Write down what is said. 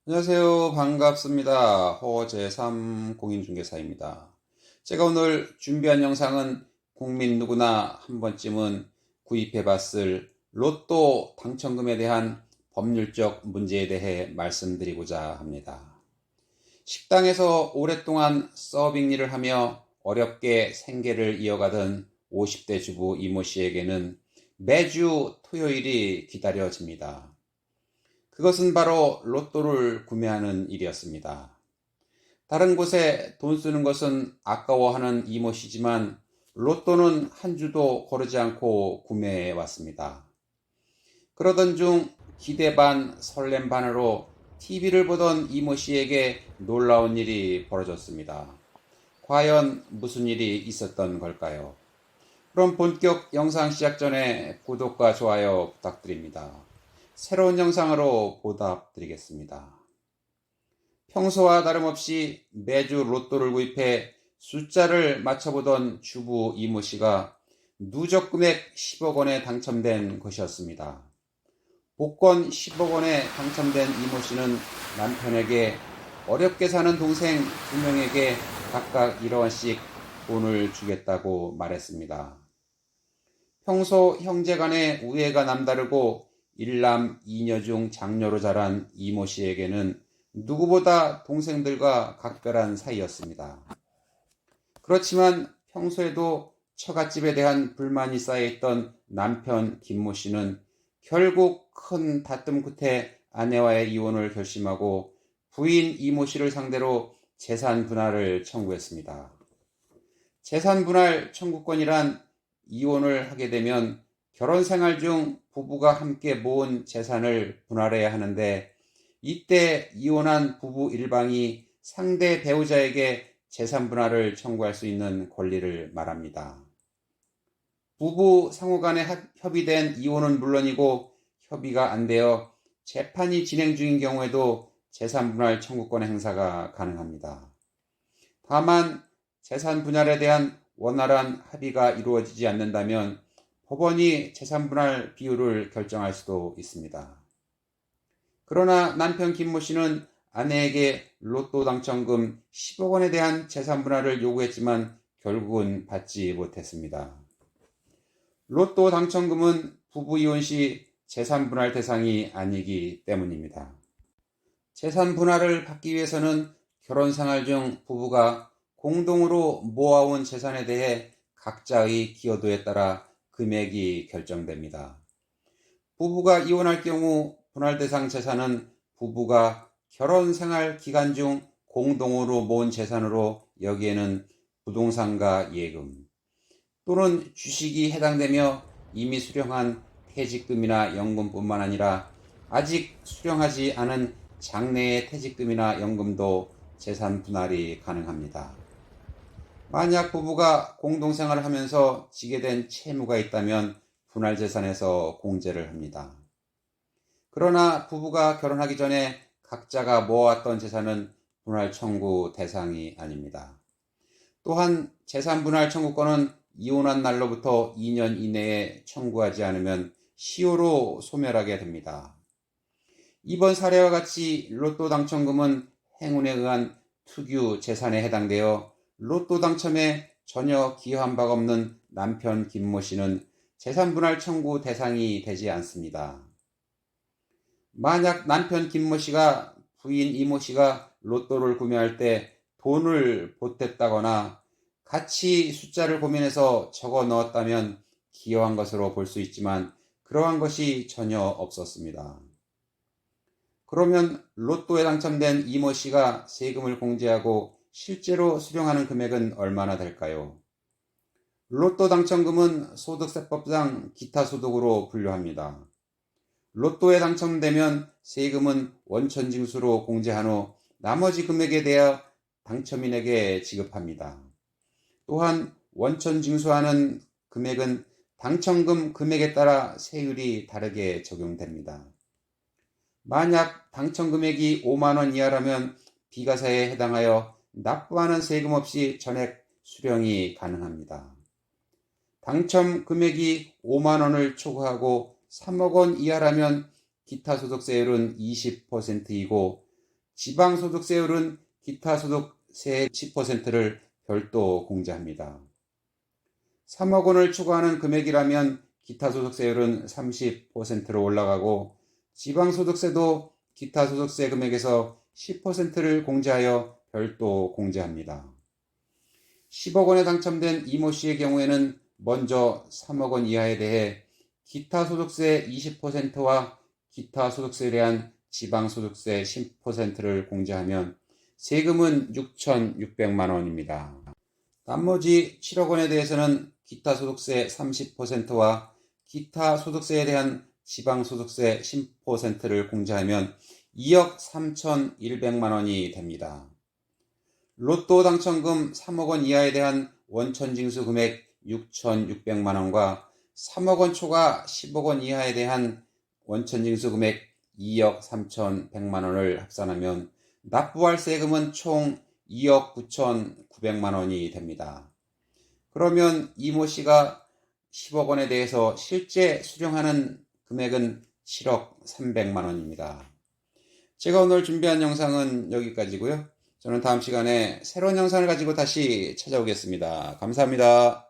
안녕하세요. 반갑습니다. 허 제3 공인중개사입니다. 제가 오늘 준비한 영상은 국민 누구나 한 번쯤은 구입해 봤을 로또 당첨금에 대한 법률적 문제에 대해 말씀드리고자 합니다. 식당에서 오랫동안 서빙 일을 하며 어렵게 생계를 이어가던 50대 주부 이모 씨에게는 매주 토요일이 기다려집니다. 그것은 바로 로또를 구매하는 일이었습니다. 다른 곳에 돈 쓰는 것은 아까워하는 이모 씨지만 로또는 한 주도 거르지 않고 구매해 왔습니다. 그러던 중 기대 반 설렘 반으로 TV를 보던 이모 씨에게 놀라운 일이 벌어졌습니다. 과연 무슨 일이 있었던 걸까요? 그럼 본격 영상 시작 전에 구독과 좋아요 부탁드립니다. 새로운 영상으로 보답드리겠습니다. 평소와 다름없이 매주 로또를 구입해 숫자를 맞춰보던 주부 이모 씨가 누적 금액 10억 원에 당첨된 것이었습니다. 복권 10억 원에 당첨된 이모 씨는 남편에게 어렵게 사는 동생 2명에게 각각 1원씩 돈을 주겠다고 말했습니다. 평소 형제간의 우애가 남다르고 일남 이녀 중 장녀로 자란 이모 씨에게는 누구보다 동생들과 각별한 사이였습니다. 그렇지만 평소에도 처갓집에 대한 불만이 쌓여있던 남편 김모 씨는 결국 큰 다툼 끝에 아내와의 이혼을 결심하고 부인 이모 씨를 상대로 재산 분할을 청구했습니다. 재산 분할 청구권이란 이혼을 하게 되면 결혼 생활 중 부부가 함께 모은 재산을 분할해야 하는데, 이때 이혼한 부부 일방이 상대 배우자에게 재산 분할을 청구할 수 있는 권리를 말합니다. 부부 상호 간에 협의된 이혼은 물론이고 협의가 안 되어 재판이 진행 중인 경우에도 재산 분할 청구권의 행사가 가능합니다. 다만 재산 분할에 대한 원활한 합의가 이루어지지 않는다면 법원이 재산 분할 비율을 결정할 수도 있습니다. 그러나 남편 김모 씨는 아내에게 로또 당첨금 10억 원에 대한 재산 분할을 요구했지만 결국은 받지 못했습니다. 로또 당첨금은 부부 이혼 시 재산 분할 대상이 아니기 때문입니다. 재산 분할을 받기 위해서는 결혼 생활 중 부부가 공동으로 모아온 재산에 대해 각자의 기여도에 따라 금액이 결정됩니다. 부부가 이혼할 경우 분할 대상 재산은 부부가 결혼 생활 기간 중 공동으로 모은 재산으로 여기에는 부동산과 예금 또는 주식이 해당되며 이미 수령한 퇴직금이나 연금뿐만 아니라 아직 수령하지 않은 장래의 퇴직금이나 연금도 재산 분할이 가능합니다. 만약 부부가 공동생활을 하면서 지게 된 채무가 있다면 분할 재산에서 공제를 합니다. 그러나 부부가 결혼하기 전에 각자가 모아왔던 재산은 분할 청구 대상이 아닙니다. 또한 재산 분할 청구권은 이혼한 날로부터 2년 이내에 청구하지 않으면 시효로 소멸하게 됩니다. 이번 사례와 같이 로또 당첨금은 행운에 의한 특유 재산에 해당되어 로또 당첨에 전혀 기여한 바가 없는 남편 김모 씨는 재산 분할 청구 대상이 되지 않습니다. 만약 남편 김모 씨가 부인 이모 씨가 로또를 구매할 때 돈을 보탰다거나 같이 숫자를 고민해서 적어 넣었다면 기여한 것으로 볼 수 있지만 그러한 것이 전혀 없었습니다. 그러면 로또에 당첨된 이모 씨가 세금을 공제하고 실제로 수령하는 금액은 얼마나 될까요? 로또 당첨금은 소득세법상 기타 소득으로 분류합니다. 로또에 당첨되면 세금은 원천징수로 공제한 후 나머지 금액에 대하여 당첨인에게 지급합니다. 또한 원천징수하는 금액은 당첨금 금액에 따라 세율이 다르게 적용됩니다. 만약 당첨금액이 5만원 이하라면 비과세에 해당하여 납부하는 세금 없이 전액 수령이 가능합니다. 당첨 금액이 5만원을 초과하고 3억 원 이하라면 기타 소득세율은 20%이고 지방소득세율은 기타 소득세의 10%를 별도 공제합니다. 3억 원을 추가하는 금액이라면 기타 소득세율은 30%로 올라가고 지방소득세도 기타 소득세 금액에서 10%를 공제하여 별도 공제합니다. 10억 원에 당첨된 이모 씨의 경우에는 먼저 3억 원 이하에 대해 기타 소득세 20%와 기타 소득세에 대한 지방소득세 10%를 공제하면 세금은 6,600만 원입니다. 나머지 7억 원에 대해서는 기타 소득세 30%와 기타 소득세에 대한 지방소득세 10%를 공제하면 2억 3,100만 원이 됩니다. 로또 당첨금 3억 원 이하에 대한 원천징수 금액 6,600만 원과 3억 원 초과 10억 원 이하에 대한 원천징수 금액 2억 3,100만 원을 합산하면 납부할 세금은 총 2억 9,900만 원이 됩니다. 그러면 이모 씨가 10억 원에 대해서 실제 수령하는 금액은 7억 300만 원입니다. 제가 오늘 준비한 영상은 여기까지고요. 저는 다음 시간에 새로운 영상을 가지고 다시 찾아오겠습니다. 감사합니다.